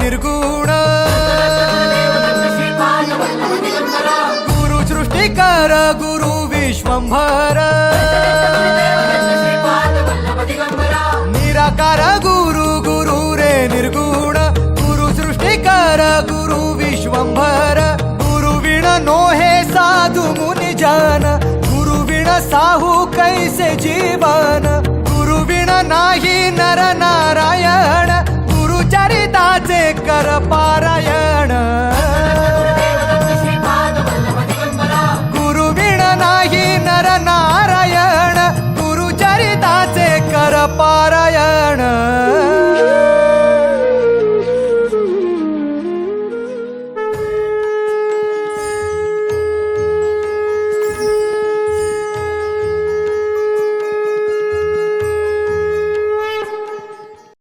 निर्गुण गुरु सृष्टिकर गुरु विश्वंभर निराकार गुरु गुरु रे निर्गुण गुरु सृष्टिकर गुरु विश्वंभर गुरु विण नोहे साधु मुनि जन गुरु विण साहू कैसे जीवन गुरु विण नाही नर नारायण